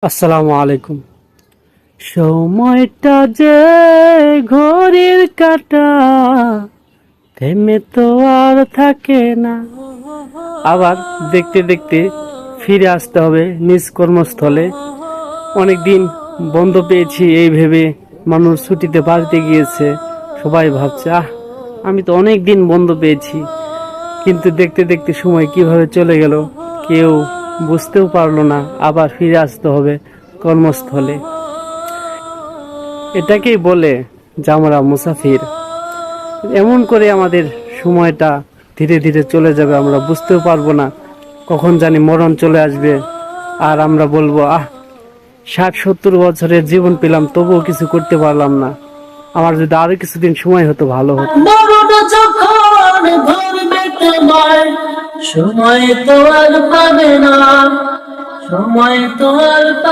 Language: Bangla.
আসসালামু আলাইকুম। সময়টা যে ঘড়ির কাঁটা থেমে তো আর থাকে না। আবার দেখতে দেখতে ফিরে আসতে হবে নিজ কর্মস্থলে। অনেকদিন বন্ধ পেয়েছি এই ভেবে মানুষ ছুটিতে বাড়িতে গিয়েছে। সবাই ভাবছে আমি তো অনেক দিন বন্ধ পেয়েছি, কিন্তু দেখতে দেখতে সময় কিভাবে চলে গেল কেউ বুঝতেও পারলো না। আবার ফিরে আসতে হবে কর্মস্থলে। এটাকেই বলে যে আমরা মুসাফির। এমন করে আমাদের সময়টা ধীরে ধীরে চলে যাবে, আমরা বুঝতেও পারবো না কখন জানি মরণ চলে আসবে। আর আমরা বলবো 60-70 বছরের জীবন পেলাম, তবুও কিছু করতে পারলাম না। আমার যদি আরো কিছুদিন সময় হতো ভালো হতো। মরণ যখন ধরবে তোমায়, সময় তো আর পাবে না, সময় তো আর